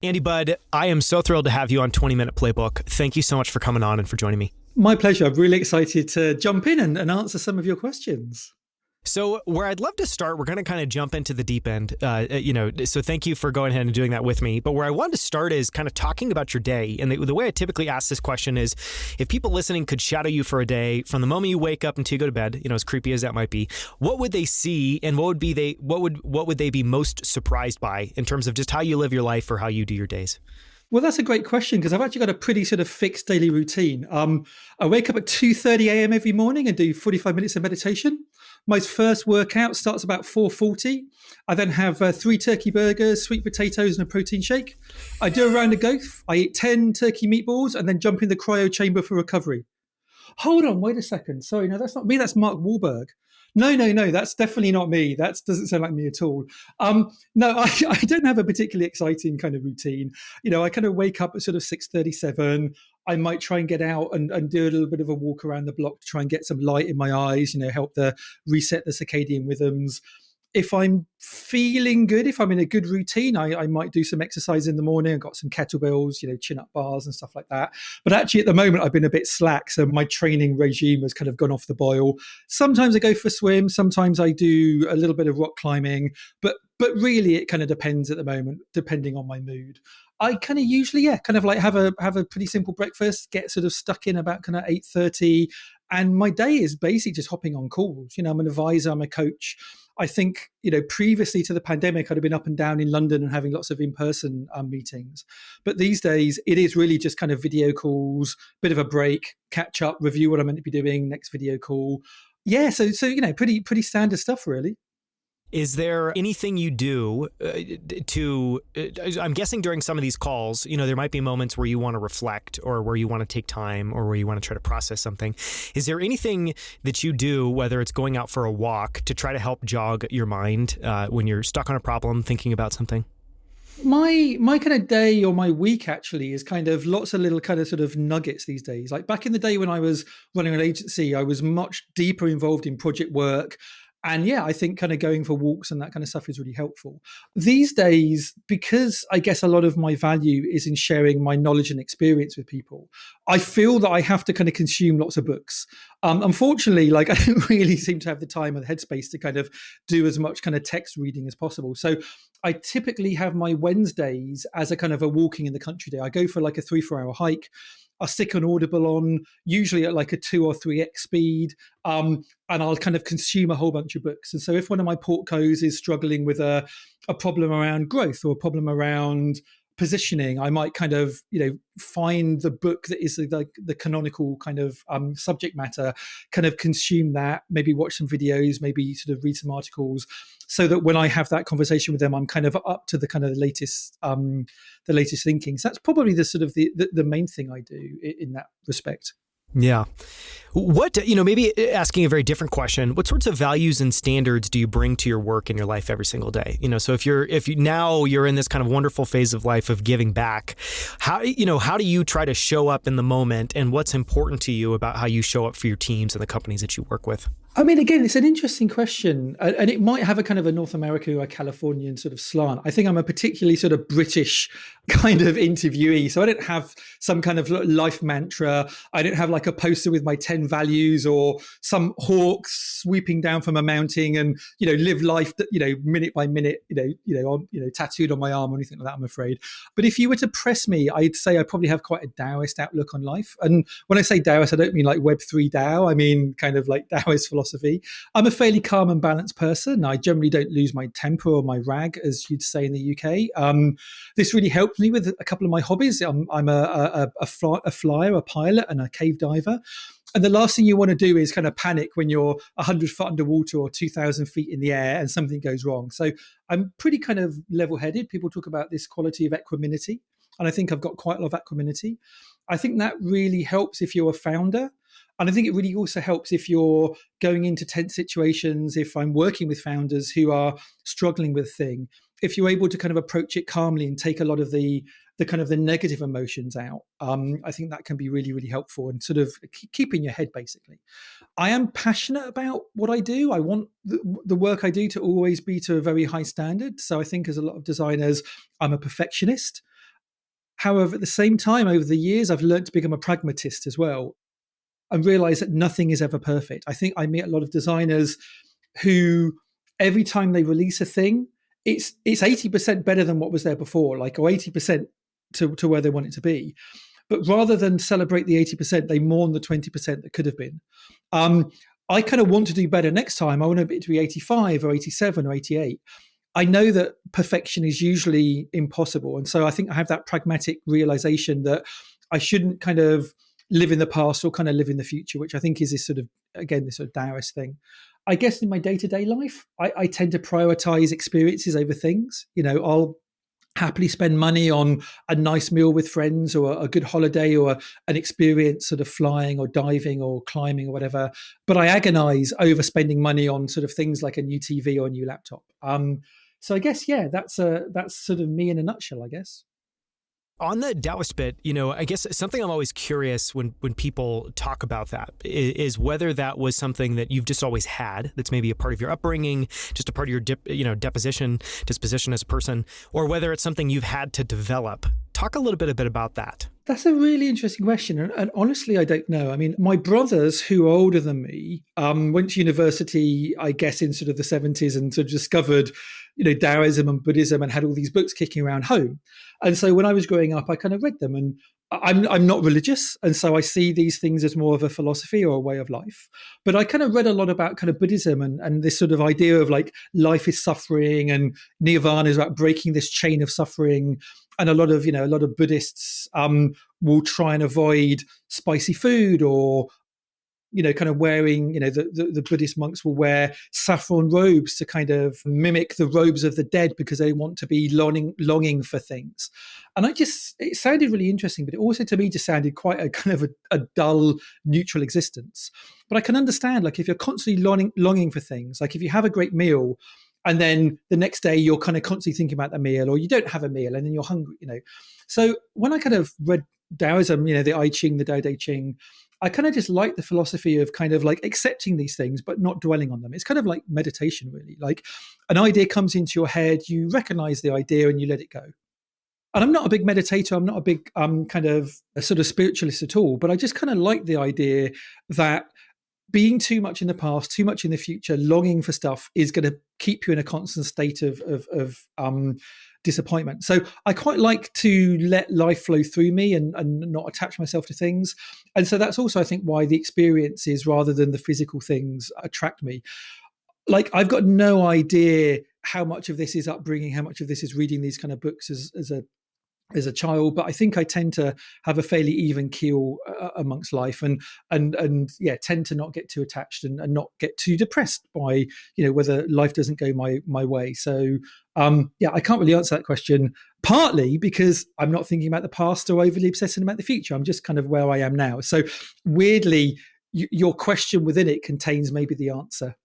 Andy Budd, I am so thrilled to have you on 20 Minute Playbook. Thank you so much for coming on and for joining me. My pleasure. I'm really excited to jump in and answer some of your questions. So where I'd love to start, we're going to kind of jump into the deep end, so thank you for going ahead and doing that with me. But where I wanted to start is kind of talking about your day. And the way I typically ask this question is, if people listening could shadow you for a day from the moment you wake up until you go to bed, as creepy as that might be, what would they see and what would they be most surprised by in terms of just how you live your life or how you do your days? Well, that's a great question because I've actually got a pretty sort of fixed daily routine. I wake up at 2:30 a.m. every morning and do 45 minutes of meditation. My first workout starts about 4:40. I then have 3 turkey burgers, sweet potatoes, and a protein shake. I do a round of golf. I eat 10 turkey meatballs and then jump in the cryo chamber for recovery. Hold on, wait a second. Sorry, no, that's not me. That's Mark Wahlberg. No, that's definitely not me. That doesn't sound like me at all. No, I don't have a particularly exciting kind of routine. I kind of wake up at sort of 6:37. I might try and get out and do a little bit of a walk around the block to try and get some light in my eyes, help reset the circadian rhythms. If I'm feeling good, if I'm in a good routine, I might do some exercise in the morning. I've got some kettlebells, chin-up bars and stuff like that. But actually at the moment, I've been a bit slack. So my training regime has kind of gone off the boil. Sometimes I go for a swim. Sometimes I do a little bit of rock climbing. But really, it kind of depends at the moment, depending on my mood. I kind of usually, kind of like have a pretty simple breakfast, get sort of stuck in about kind of 8:30. And my day is basically just hopping on calls. I'm an advisor, I'm a coach. I think, previously to the pandemic, I'd have been up and down in London and having lots of in-person meetings. But these days, it is really just kind of video calls, bit of a break, catch up, review what I'm meant to be doing, next video call. Yeah, so pretty standard stuff, really. Is there anything you do I'm guessing during some of these calls, there might be moments where you want to reflect or where you want to take time or where you want to try to process something. Is there anything that you do, whether it's going out for a walk, to try to help jog your mind when you're stuck on a problem, thinking about something? My kind of day or my week actually is kind of lots of little kind of sort of nuggets these days. Like back in the day when I was running an agency, I was much deeper involved in project work. And I think kind of going for walks and that kind of stuff is really helpful. These days, because I guess a lot of my value is in sharing my knowledge and experience with people, I feel that I have to kind of consume lots of books. Unfortunately, I don't really seem to have the time or the headspace to kind of do as much kind of text reading as possible. So I typically have my Wednesdays as a kind of a walking in the country day. I go for like a 3-4 hour hike. I'll stick an Audible on, usually at like a 2 or 3x speed, and I'll kind of consume a whole bunch of books. And so if one of my portcos is struggling with a problem around growth or a problem around positioning, I might kind of, find the book that is like the canonical kind of subject matter, kind of consume that, maybe watch some videos, maybe sort of read some articles, so that when I have that conversation with them, I'm kind of up to the kind of the latest thinking. So that's probably the sort of the main thing I do in that respect. Yeah. What, maybe asking a very different question, what sorts of values and standards do you bring to your work in your life every single day? So if you now you're in this kind of wonderful phase of life of giving back, how do you try to show up in the moment, and what's important to you about how you show up for your teams and the companies that you work with? I mean, again, it's an interesting question, and it might have a kind of a North America or a Californian sort of slant. I think I'm a particularly sort of British kind of interviewee, so I don't have some kind of life mantra. I don't have like a poster with my 10 values or some hawk sweeping down from a mountain and live life minute by minute tattooed on my arm or anything like that, I'm afraid. But if you were to press me, I'd say I probably have quite a Taoist outlook on life. And when I say Taoist, I don't mean like Web3 Tao. I mean kind of like Taoist philosophy. I'm a fairly calm and balanced person. I generally don't lose my temper or my rag, as you'd say in the UK. This really helped me with a couple of my hobbies. I'm a flyer, a pilot, and a cave diver. And the last thing you want to do is kind of panic when you're 100 foot underwater or 2,000 feet in the air and something goes wrong. So I'm pretty kind of level-headed. People talk about this quality of equanimity, and I think I've got quite a lot of equanimity. I think that really helps if you're a founder. And I think it really also helps if you're going into tense situations, if I'm working with founders who are struggling with a thing, if you're able to kind of approach it calmly and take a lot of the kind of the negative emotions out, I think that can be really, really helpful and sort of keeping your head, basically. I am passionate about what I do. I want the work I do to always be to a very high standard. So I think as a lot of designers, I'm a perfectionist. However, at the same time, over the years, I've learned to become a pragmatist as well and realize that nothing is ever perfect. I think I meet a lot of designers who every time they release a thing, it's 80% better than what was there before, like, or 80% to where they want it to be. But rather than celebrate the 80%, they mourn the 20% that could have been. I kind of want to do better next time. I want it to be 85 or 87 or 88. I know that perfection is usually impossible. And so I think I have that pragmatic realization that I shouldn't kind of live in the past or kind of live in the future, which I think is this sort of, again, this sort of Taoist thing. I guess in my day-to-day life, I tend to prioritize experiences over things. I'll happily spend money on a nice meal with friends or a good holiday or an experience sort of flying or diving or climbing or whatever. But I agonize over spending money on sort of things like a new TV or a new laptop. So I guess, yeah, that's sort of me in a nutshell, I guess. On the Taoist bit, I guess something I'm always curious when people talk about that is whether that was something that you've just always had, that's maybe a part of your upbringing, just a part of your disposition as a person, or whether it's something you've had to develop. Talk a little bit about that. That's a really interesting question. And honestly, I don't know. I mean, my brothers, who are older than me, went to university, I guess, in sort of the 70s and sort of discovered, Taoism and Buddhism and had all these books kicking around home. And so when I was growing up, I kind of read them, and I'm not religious. And so I see these things as more of a philosophy or a way of life. But I kind of read a lot about kind of Buddhism and this sort of idea of like life is suffering and nirvana is about breaking this chain of suffering. And a lot of Buddhists will try and avoid spicy food or, kind of wearing, the Buddhist monks will wear saffron robes to kind of mimic the robes of the dead because they want to be longing for things. And it sounded really interesting, but it also to me just sounded quite a kind of a dull, neutral existence. But I can understand, like, if you're constantly longing for things, like if you have a great meal, and then the next day you're kind of constantly thinking about the meal, or you don't have a meal and then you're hungry, So when I kind of read Taoism, the I Ching, the Tao Te Ching, I kind of just like the philosophy of kind of like accepting these things, but not dwelling on them. It's kind of like meditation, really. Like an idea comes into your head, you recognize the idea and you let it go. And I'm not a big meditator. I'm not a big kind of a sort of spiritualist at all, but I just kind of like the idea that being too much in the past, too much in the future, longing for stuff is going to keep you in a constant state of disappointment. So I quite like to let life flow through me and not attach myself to things. And so that's also, I think, why the experiences rather than the physical things attract me. Like, I've got no idea how much of this is upbringing, how much of this is reading these kind of books as a child, but I think I tend to have a fairly even keel amongst life, and tend to not get too attached and not get too depressed by whether life doesn't go my way. So I can't really answer that question, partly because I'm not thinking about the past or overly obsessing about the future. I'm just kind of where I am now. So weirdly, your question within it contains maybe the answer.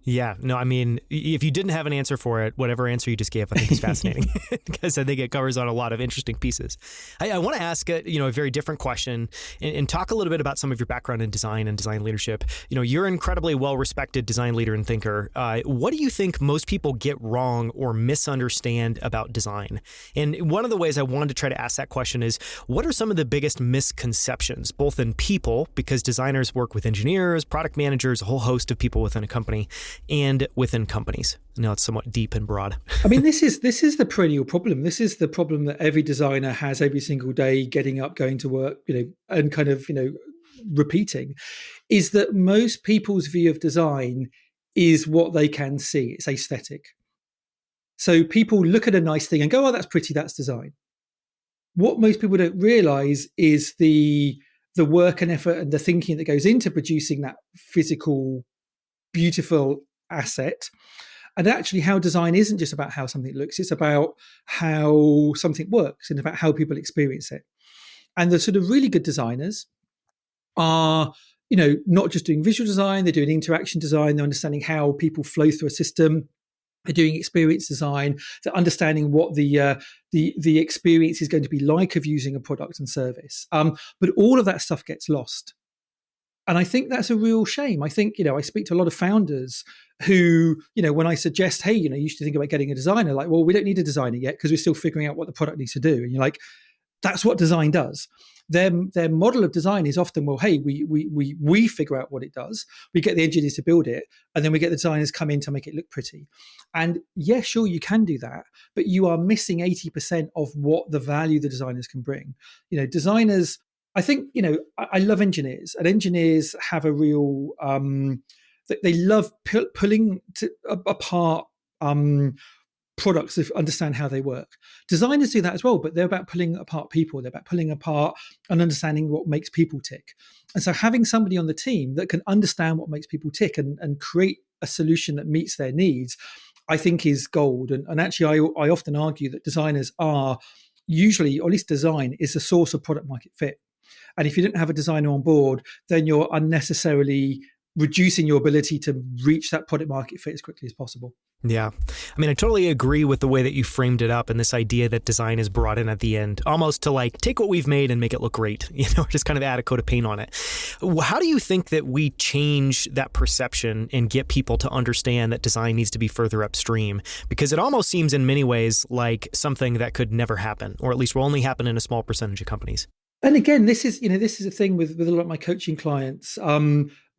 Yeah, no, I mean, if you didn't have an answer for it, whatever answer you just gave, I think is fascinating because I think it covers on a lot of interesting pieces. I want to ask a very different question and talk a little bit about some of your background in design and design leadership. You're an incredibly well-respected design leader and thinker. What do you think most people get wrong or misunderstand about design? And one of the ways I wanted to try to ask that question is, what are some of the biggest misconceptions, both in people, because designers work with engineers, product managers, a whole host of people within a company, and within companies? Now it's somewhat deep and broad. I mean, this is the perennial problem. This is the problem that every designer has every single day, getting up, going to work, and kind of, repeating, is that most people's view of design is what they can see. It's aesthetic. So people look at a nice thing and go, oh, that's pretty, that's design. What most people don't realize is the work and effort and the thinking that goes into producing that physical, beautiful asset. And actually, how design isn't just about how something looks, it's about how something works and about how people experience it. And the sort of really good designers are, not just doing visual design, they're doing interaction design, they're understanding how people flow through a system, they're doing experience design, they're understanding what the experience is going to be like of using a product and service. But all of that stuff gets lost. And I think that's a real shame. I think, I speak to a lot of founders who, when I suggest, hey, you should think about getting a designer, like, well, we don't need a designer yet because we're still figuring out what the product needs to do. And you're like, That's what design does. Their model of design is often, well, hey, we figure out what it does, we get the engineers to build it, and then we get the designers come in to make it look pretty. And yeah, sure, you can do that, but you are missing 80% of what the value the designers can bring. Designers, I think, I love engineers, and engineers have a real they love pulling apart products to understand how they work. Designers do that as well, but they're about pulling apart people. They're about pulling apart and understanding what makes people tick. And so having somebody on the team that can understand what makes people tick and create a solution that meets their needs, I think is gold. And actually, I often argue that designers are usually, or at least design, is the source of product market fit. And if you don't have a designer on board, then you're unnecessarily reducing your ability to reach that product market fit as quickly as possible. Yeah. I mean, I totally agree with the way that you framed it up and this idea that design is brought in at the end, almost to like take what we've made and make it look great, just kind of add a coat of paint on it. How do you think that we change that perception and get people to understand that design needs to be further upstream? Because it almost seems in many ways like something that could never happen, or at least will only happen in a small percentage of companies. And again, this is a thing with a lot of my coaching clients.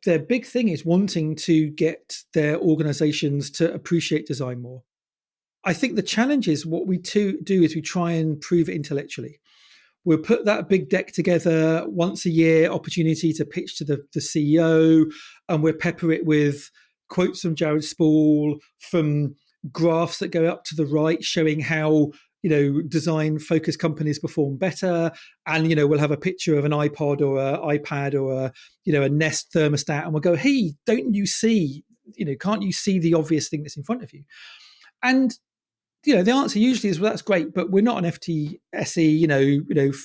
Their big thing is wanting to get their organizations to appreciate design more. I think the challenge is what we do is we try and prove it intellectually. We'll put that big deck together once a year, opportunity to pitch to the CEO, and we'll pepper it with quotes from Jared Spool, from graphs that go up to the right showing how design focused companies perform better. And, we'll have a picture of an iPod or an iPad or a Nest thermostat. And we'll go, hey, don't you see, can't you see the obvious thing that's in front of you? And, the answer usually is, well, that's great, but we're not an FTSE,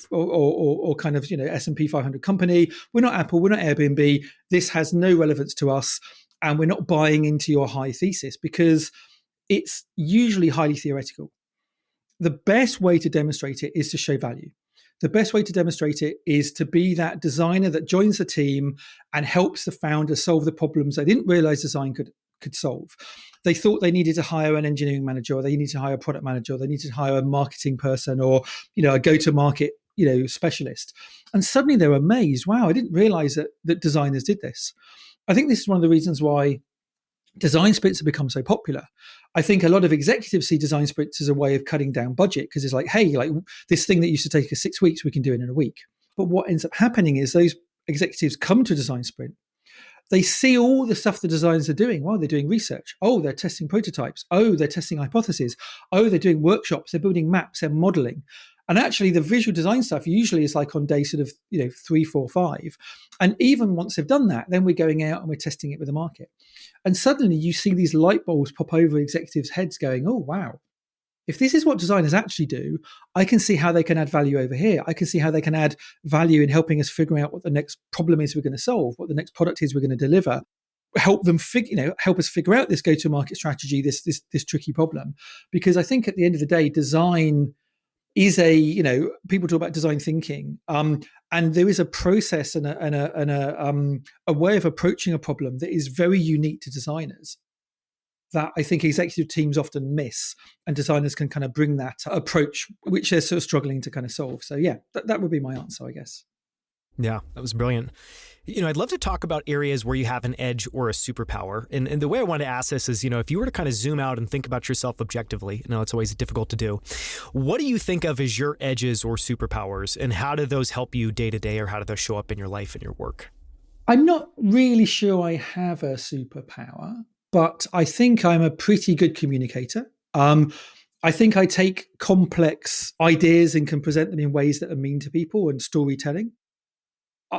or kind of, S&P 500 company. We're not Apple, we're not Airbnb. This has no relevance to us. And we're not buying into your high thesis because it's usually highly theoretical. The best way to demonstrate it is to show value. The best way to demonstrate it is to be that designer that joins the team and helps the founder solve the problems they didn't realize design could solve. They thought they needed to hire an engineering manager, or they needed to hire a product manager, or they needed to hire a marketing person, or a go-to-market specialist. And suddenly they're amazed. Wow, I didn't realize that designers did this. I think this is one of the reasons why design sprints have become so popular. I think a lot of executives see design sprints as a way of cutting down budget because it's like, hey, like this thing that used to take us 6 weeks, we can do it in a week. But what ends up happening is those executives come to a design sprint. They see all the stuff the designers are doing. Well, they're doing research. Oh, they're testing prototypes. Oh, they're testing hypotheses. Oh, they're doing workshops. They're building maps. They're modeling. And actually, the visual design stuff usually is like on day sort of 3, 4, 5. And even once they've done that, then we're going out and we're testing it with the market. And suddenly you see these light bulbs pop over executives' heads going, oh, wow. If this is what designers actually do, I can see how they can add value over here. I can see how they can add value in helping us figure out what the next problem is we're going to solve, what the next product is we're going to deliver, help them help us figure out this go-to-market strategy, this tricky problem. Because I think at the end of the day, design is people talk about design thinking, and there is a process and a way of approaching a problem that is very unique to designers that I think executive teams often miss, and designers can kind of bring that approach, which they're sort of struggling to kind of solve. So yeah, that would be my answer, I guess. Yeah, that was brilliant. I'd love to talk about areas where you have an edge or a superpower. And the way I want to ask this is, if you were to kind of zoom out and think about yourself objectively, it's always difficult to do. What do you think of as your edges or superpowers, and how do those help you day to day, or how do those show up in your life and your work? I'm not really sure I have a superpower, but I think I'm a pretty good communicator. I think I take complex ideas and can present them in ways that are mean to people, and storytelling.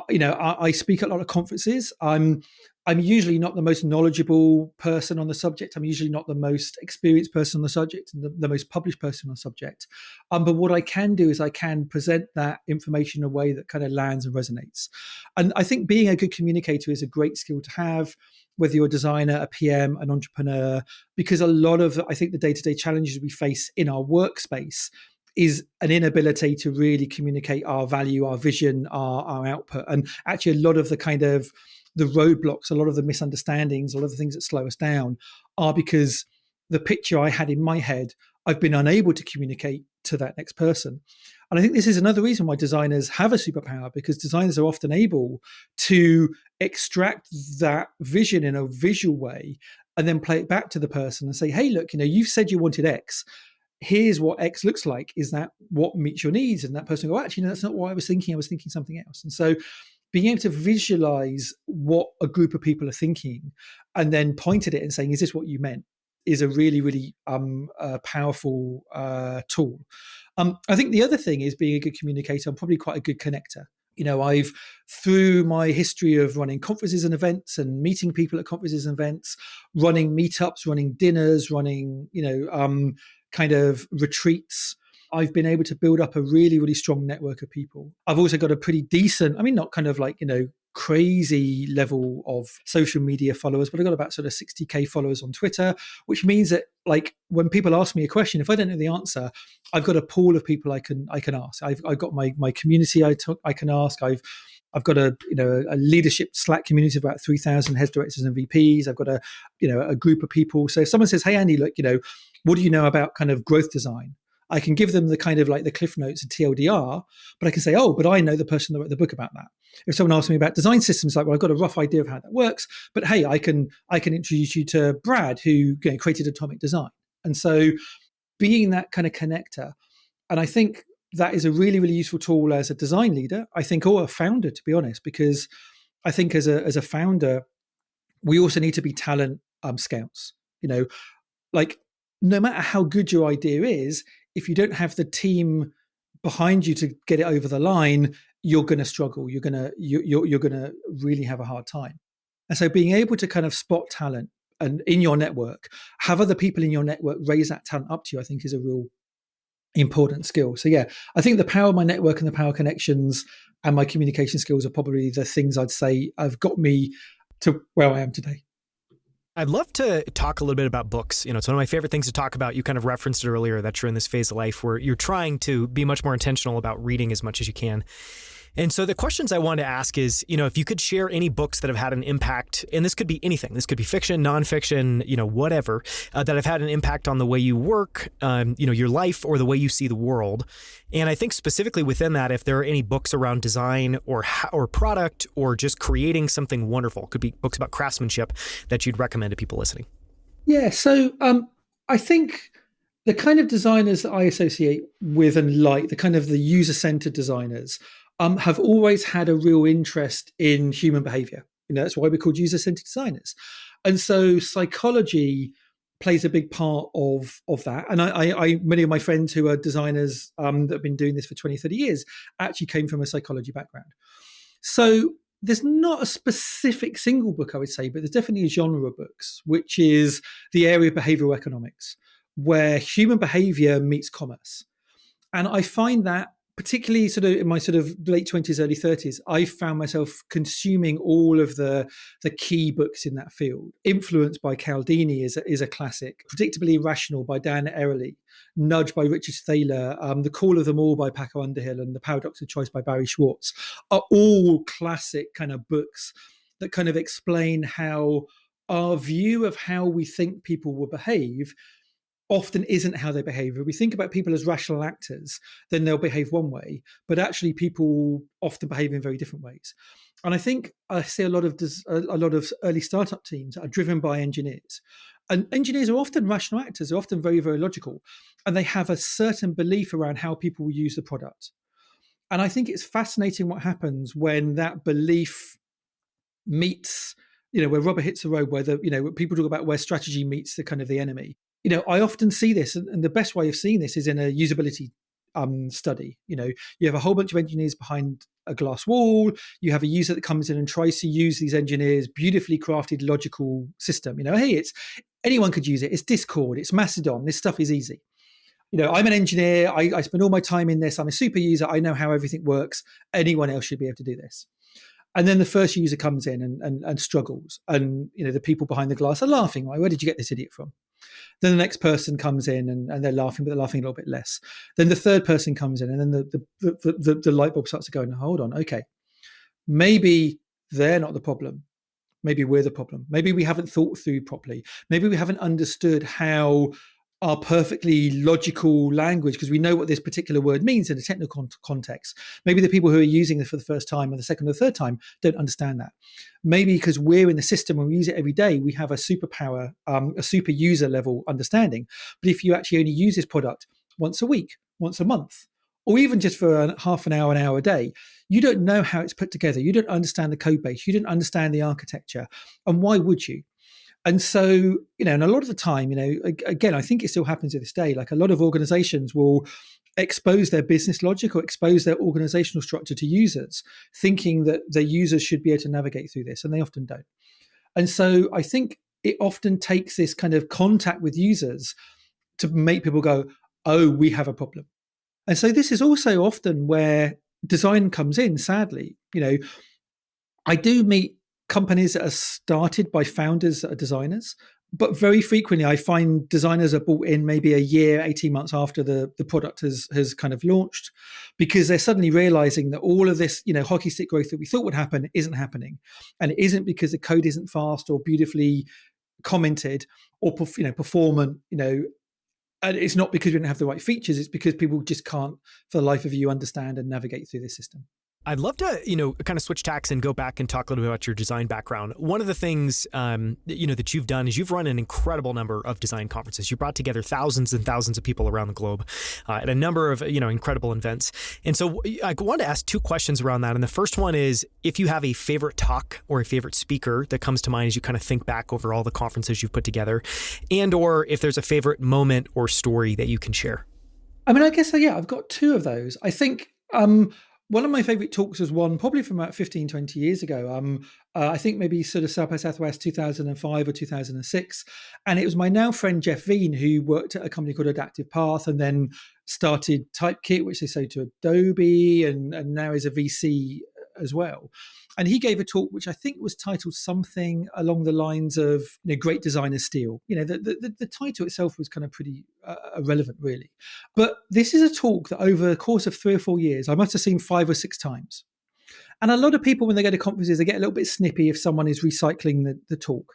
I speak at a lot of conferences. I'm usually not the most knowledgeable person on the subject. I'm usually not the most experienced person on the subject and the most published person on the subject. But what I can do is I can present that information in a way that kind of lands and resonates. And I think being a good communicator is a great skill to have, whether you're a designer, a PM, an entrepreneur, because a lot of, I think, the day-to-day challenges we face in our workspace is an inability to really communicate our value, our vision, our output. And actually a lot of the kind of the roadblocks, a lot of the misunderstandings, a lot of the things that slow us down are because the picture I had in my head, I've been unable to communicate to that next person. And I think this is another reason why designers have a superpower, because designers are often able to extract that vision in a visual way and then play it back to the person and say, hey, look, you've said you wanted X. Here's what X looks like. Is that what meets your needs? And that person will go, actually, no, that's not what I was thinking. I was thinking something else. And so being able to visualize what a group of people are thinking and then point at it and saying, is this what you meant, is a really, really powerful tool. I think the other thing is being a good communicator. I'm probably quite a good connector. I've, through my history of running conferences and events and meeting people at conferences and events, running meetups, running dinners, running, kind of retreats, I've been able to build up a really, really strong network of people. I've also got a pretty decent, not kind of like, crazy level of social media followers, but I've got about sort of 60K followers on Twitter, which means that like when people ask me a question, if I don't know the answer, I've got a pool of people I can ask. I've got my community I can ask. I've got a leadership Slack community of about 3,000 heads, directors, and VPs. I've got a group of people. So if someone says, "Hey Andy, look, what do you know about kind of growth design?" I can give them the kind of like the cliff notes and TLDR, but I can say, oh, but I know the person that wrote the book about that. If someone asks me about design systems, like, well, I've got a rough idea of how that works, but hey, I can introduce you to Brad, who created Atomic Design. And so being that kind of connector, and I think that is a really, really useful tool as a design leader, I think, or a founder, to be honest, because I think as a founder, we also need to be talent scouts. Like no matter how good your idea is, if you don't have the team behind you to get it over the line, you're going to struggle. You're going to really have a hard time. And so being able to kind of spot talent and in your network, have other people in your network raise that talent up to you, I think is a real important skill. So yeah, I think the power of my network and the power of connections and my communication skills are probably the things I'd say have got me to where I am today. I'd love to talk a little bit about books. It's one of my favorite things to talk about. You kind of referenced it earlier that you're in this phase of life where you're trying to be much more intentional about reading as much as you can. And so the questions I wanted to ask is, if you could share any books that have had an impact, and this could be anything. This could be fiction, nonfiction, whatever, that have had an impact on the way you work, your life, or the way you see the world. And I think specifically within that, if there are any books around design or product or just creating something wonderful, could be books about craftsmanship that you'd recommend to people listening. Yeah. So I think the kind of designers that I associate with and like, the kind of the user-centered designers, have always had a real interest in human behavior. That's why we're called user-centered designers. And so psychology plays a big part of that. And I many of my friends who are designers that have been doing this for 20, 30 years actually came from a psychology background. So there's not a specific single book, I would say, but there's definitely a genre of books, which is the area of behavioral economics, where human behavior meets commerce. And I find that particularly sort of in my sort of late 20s, early 30s, I found myself consuming all of the key books in that field. Influence by Cialdini is a classic. Predictably Irrational by Dan Ariely. Nudge by Richard Thaler. The Call of Them All by Paco Underhill and The Paradox of Choice by Barry Schwartz are all classic kind of books that kind of explain how our view of how we think people will behave often isn't how they behave. If we think about people as rational actors, then they'll behave one way, but actually people often behave in very different ways. And I think I see a lot of early startup teams that are driven by engineers. And engineers are often rational actors, they're often very, very logical, and they have a certain belief around how people will use the product. And I think it's fascinating what happens when that belief meets, where rubber hits the road, where people talk about where strategy meets the kind of the enemy. I often see this, and the best way of seeing this is in a usability study. You have a whole bunch of engineers behind a glass wall. You have a user that comes in and tries to use these engineers' beautifully crafted logical system. Hey, anyone could use it. It's Discord. It's Mastodon. This stuff is easy. I'm an engineer. I spend all my time in this. I'm a super user. I know how everything works. Anyone else should be able to do this. And then the first user comes in and struggles. And, the people behind the glass are laughing. Where did you get this idiot from? Then the next person comes in and they're laughing, but they're laughing a little bit less. Then the third person comes in and then the light bulb starts to go, hold on, okay. Maybe they're not the problem. Maybe we're the problem. Maybe we haven't thought through properly. Maybe we haven't understood how our perfectly logical language because we know what this particular word means in a technical context. Maybe the people who are using it for the first time or the second or third time don't understand that. Maybe because we're in the system and we use it every day, we have a superpower, a super user level understanding. But if you actually only use this product once a week, once a month, or even just for half an hour a day, you don't know how it's put together. You don't understand the code base. You don't understand the architecture. And why would you? And so, and a lot of the time, again, I think it still happens to this day. Like a lot of organizations will expose their business logic or expose their organizational structure to users, thinking that their users should be able to navigate through this, and they often don't. And so I think it often takes this kind of contact with users to make people go, oh, we have a problem. And so this is also often where design comes in, sadly. I do meet companies that are started by founders that are designers, but very frequently I find designers are brought in maybe a year, 18 months after the product has kind of launched, because they're suddenly realizing that all of this, hockey stick growth that we thought would happen isn't happening. And it isn't because the code isn't fast or beautifully commented or performant, and it's not because we don't have the right features. It's because people just can't, for the life of you, understand and navigate through this system. I'd love to, kind of switch tacks and go back and talk a little bit about your design background. One of the things, that you've done is you've run an incredible number of design conferences. You brought together thousands and thousands of people around the globe at a number of, incredible events. And so I wanted to ask two questions around that. And the first one is if you have a favorite talk or a favorite speaker that comes to mind as you kind of think back over all the conferences you've put together, and or if there's a favorite moment or story that you can share. I mean, I guess, yeah, I've got two of those. I think, one of my favorite talks was one probably from about 15, 20 years ago. I think maybe sort of South by Southwest 2005 or 2006. And it was my now friend, Jeff Veen, who worked at a company called Adaptive Path and then started Typekit, which they sold to Adobe and now is a VC as well. And he gave a talk which I think was titled something along the lines of Great Designers Steal. The title itself was kind of pretty irrelevant, really. But this is a talk that over the course of 3 or 4 years, I must have seen 5 or 6 times. And a lot of people, when they go to conferences, they get a little bit snippy if someone is recycling the talk.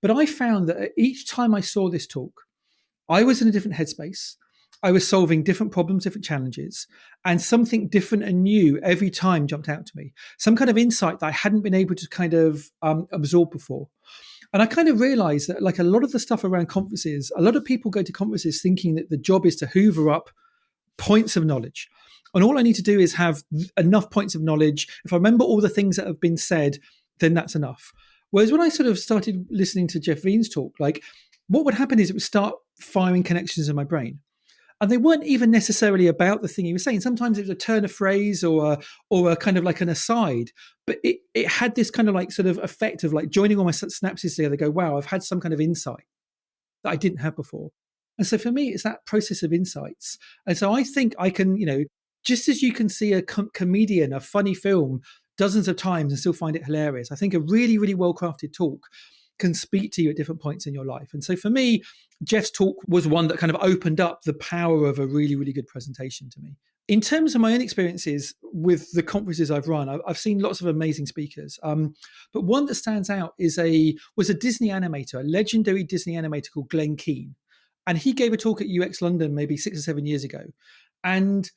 But I found that each time I saw this talk, I was in a different headspace. I was solving different problems, different challenges, and something different and new every time jumped out to me. Some kind of insight that I hadn't been able to kind of absorb before. And I kind of realized that like a lot of the stuff around conferences, a lot of people go to conferences thinking that the job is to hoover up points of knowledge. And all I need to do is have enough points of knowledge. If I remember all the things that have been said, then that's enough. Whereas when I sort of started listening to Jeff Veen's talk, like what would happen is it would start firing connections in my brain. And they weren't even necessarily about the thing he was saying. Sometimes it was a turn of phrase or a kind of like an aside, but it had this kind of like sort of effect of like joining all my synapses together, go, wow, I've had some kind of insight that I didn't have before. And so for me, it's that process of insights. And so I think I can, just as you can see a comedian, a funny film dozens of times and still find it hilarious, I think a really, really well-crafted talk can speak to you at different points in your life. And so for me, Jeff's talk was one that kind of opened up the power of a really, really good presentation to me. In terms of my own experiences with the conferences I've run, I've seen lots of amazing speakers. But one that stands out was a Disney animator, a legendary Disney animator called Glenn Keane. And he gave a talk at UX London maybe 6 or 7 years ago. And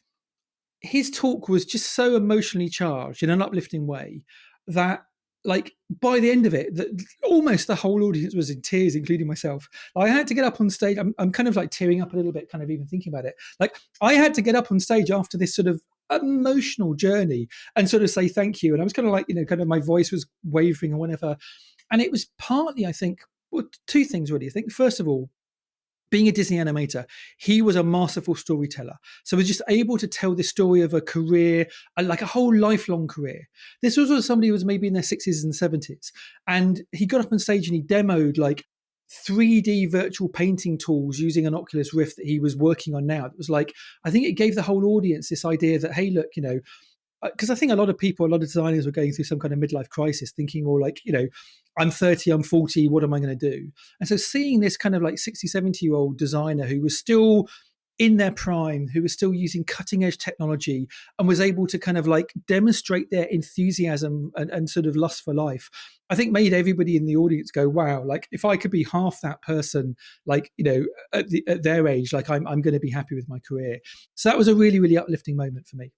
his talk was just so emotionally charged in an uplifting way that like by the end of it, almost the whole audience was in tears, including myself. I had to get up on stage. I'm kind of like tearing up a little bit, kind of even thinking about it. Like I had to get up on stage after this sort of emotional journey and sort of say thank you. And I was kind of like, kind of my voice was wavering or whatever. And it was partly, I think, well, 2 things really. I think first of all, being a Disney animator, he was a masterful storyteller. So he was just able to tell this story of a career, like a whole lifelong career. This was also somebody who was maybe in their 60s and 70s. And he got up on stage and he demoed like 3D virtual painting tools using an Oculus Rift that he was working on now. It was like, I think it gave the whole audience this idea that, hey, look, because I think a lot of designers were going through some kind of midlife crisis thinking, well, like, I'm 30, I'm 40, what am I going to do? And so seeing this kind of like 60, 70-year-old designer who was still in their prime who were still using cutting edge technology and was able to kind of like demonstrate their enthusiasm and sort of lust for life, I think made everybody in the audience go, wow, like if I could be half that person, like, at their age, like I'm going to be happy with my career. So that was a really, really uplifting moment for me.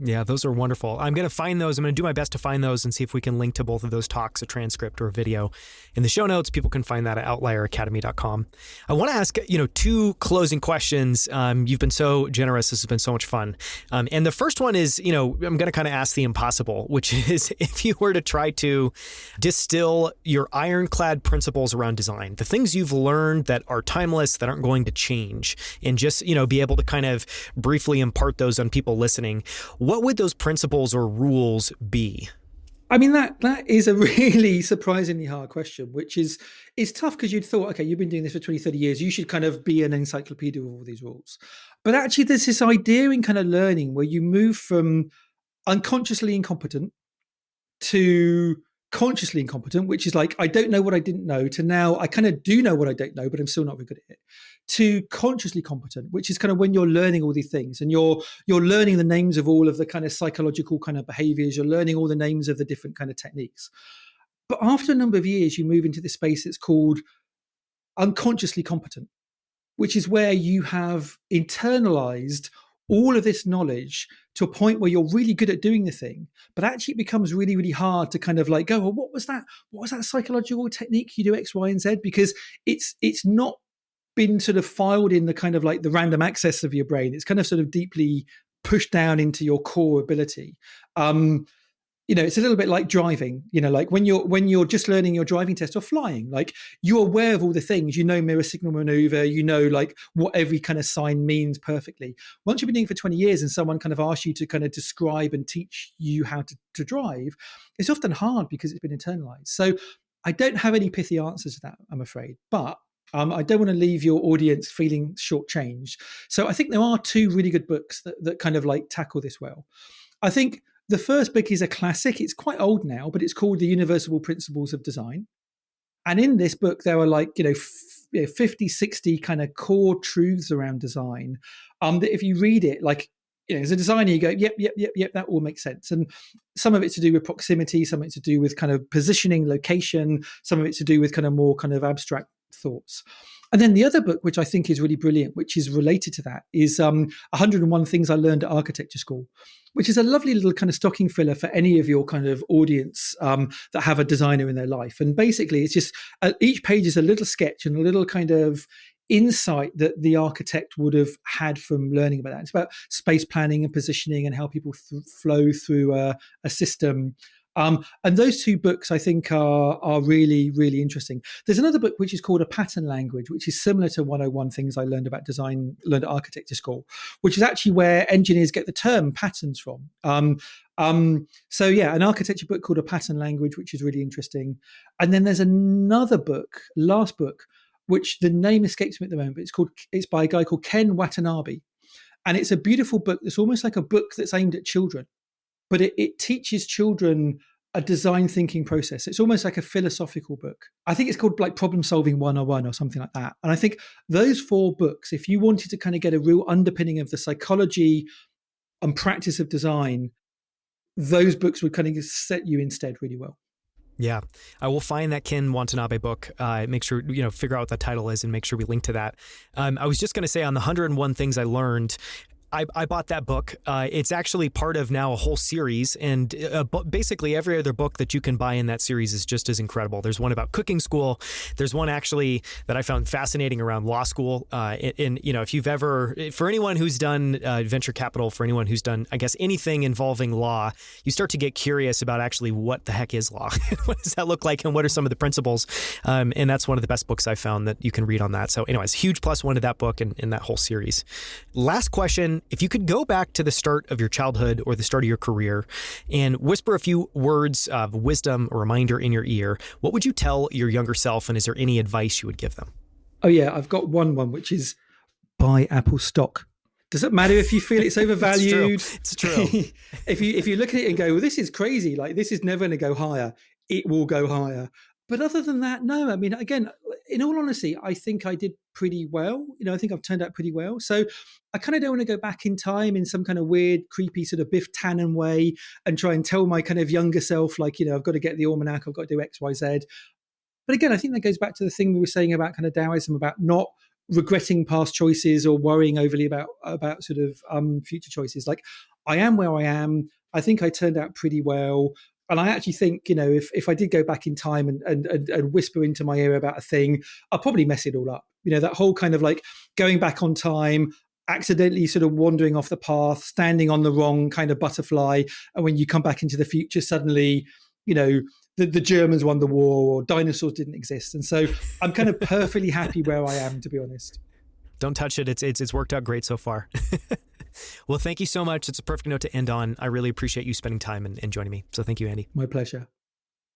Yeah, those are wonderful. I'm going to find those. I'm going to do my best to find those and see if we can link to both of those talks, a transcript or a video in the show notes. People can find that at outlieracademy.com. I want to ask, two closing questions. You've been so generous. This has been so much fun. And the first one is, I'm going to kind of ask the impossible, which is if you were to try to distill your ironclad principles around design, the things you've learned that are timeless, that aren't going to change, and just, be able to kind of briefly impart those on people listening, what would those principles or rules be? I mean, that is a really surprisingly hard question, which is tough because you'd thought, okay, you've been doing this for 20, 30 years. You should kind of be an encyclopedia of all these rules. But actually, there's this idea in kind of learning where you move from unconsciously incompetent to consciously incompetent, which is like, I don't know what I didn't know, to now I kind of do know what I don't know, but I'm still not very good at it, to consciously competent, which is kind of when you're learning all these things and you're learning the names of all of the kind of psychological kind of behaviors, you're learning all the names of the different kind of techniques. But after a number of years, you move into this space that's called unconsciously competent, which is where you have internalized all of this knowledge to a point where you're really good at doing the thing, but actually it becomes really, really hard to kind of like go, well, what was that psychological technique you do X, Y, and Z? Because it's not been sort of filed in the kind of like the random access of your brain. It's kind of sort of deeply pushed down into your core ability. It's a little bit like driving, like when you're just learning your driving test or flying, like you're aware of all the things, mirror signal maneuver, like what every kind of sign means perfectly. Once you've been doing it for 20 years and someone kind of asks you to kind of describe and teach you how to drive, it's often hard because it's been internalized. So I don't have any pithy answers to that, I'm afraid, but I don't want to leave your audience feeling shortchanged. So I think there are two really good books that kind of like tackle this well. I think the first book is a classic. It's quite old now, but it's called The Universal Principles of Design. And in this book, there are like, 50, 60 kind of core truths around design that if you read it, like, as a designer, you go, yep, that all makes sense. And some of it's to do with proximity, some of it's to do with kind of positioning, location, some of it's to do with kind of more kind of abstract thoughts. And then the other book, which I think is really brilliant, which is related to that, is 101 Things I Learned at Architecture School, which is a lovely little kind of stocking filler for any of your kind of audience that have a designer in their life. And basically, it's just each page is a little sketch and a little kind of insight that the architect would have had from learning about that. It's about space planning and positioning and how people flow through a system. And those two books, I think, are really, really interesting. There's another book which is called A Pattern Language, which is similar to 101 Things I Learned About Design, Learned at Architecture School, which is actually where engineers get the term patterns from. So yeah, an architecture book called A Pattern Language, which is really interesting. And then there's another book, last book, which the name escapes me at the moment, but it's by a guy called Ken Watanabe. And it's a beautiful book. It's almost like a book that's aimed at children, but it teaches children a design thinking process. It's almost like a philosophical book. I think it's called like Problem Solving 101 or something like that. And I think those four books, if you wanted to kind of get a real underpinning of the psychology and practice of design, those books would kind of set you instead really well. Yeah, I will find that Ken Watanabe book. Make sure, figure out what the title is and make sure we link to that. I was just going to say on the 101 Things I Learned, I bought that book. It's actually part of now a whole series, and basically every other book that you can buy in that series is just as incredible. There's one about cooking school. There's one actually that I found fascinating around law school. If you've ever, for anyone who's done venture capital, for anyone who's done, I guess, anything involving law, you start to get curious about actually what the heck is law? What does that look like? And what are some of the principles? And that's one of the best books I found that you can read on that. So anyways, huge plus one to that book and that whole series. Last question. If you could go back to the start of your childhood or the start of your career and whisper a few words of wisdom or reminder in your ear, what would you tell your younger self, and is there any advice you would give them? Oh yeah, I've got one which is buy Apple stock. Does it matter if you feel it's overvalued? It's true. If you look at it and go, well, this is crazy, like this is never going to go higher, it will go higher. But other than that, no. I mean, again, in all honesty, I think I did pretty well. I think I've turned out pretty well. So I kind of don't want to go back in time in some kind of weird, creepy sort of Biff Tannen way and try and tell my kind of younger self, like, I've got to get the almanac, I've got to do X, Y, Z. But again, I think that goes back to the thing we were saying about kind of Taoism, about not regretting past choices or worrying overly about sort of future choices. Like, I am where I am. I think I turned out pretty well. And I actually think, if I did go back in time and whisper into my ear about a thing, I'll probably mess it all up. That whole kind of like going back on time, accidentally sort of wandering off the path, standing on the wrong kind of butterfly. And when you come back into the future, suddenly, the Germans won the war or dinosaurs didn't exist. And so I'm kind of perfectly happy where I am, to be honest. Don't touch it. It's worked out great so far. Well, thank you so much. It's a perfect note to end on. I really appreciate you spending time and joining me. So thank you, Andy. My pleasure.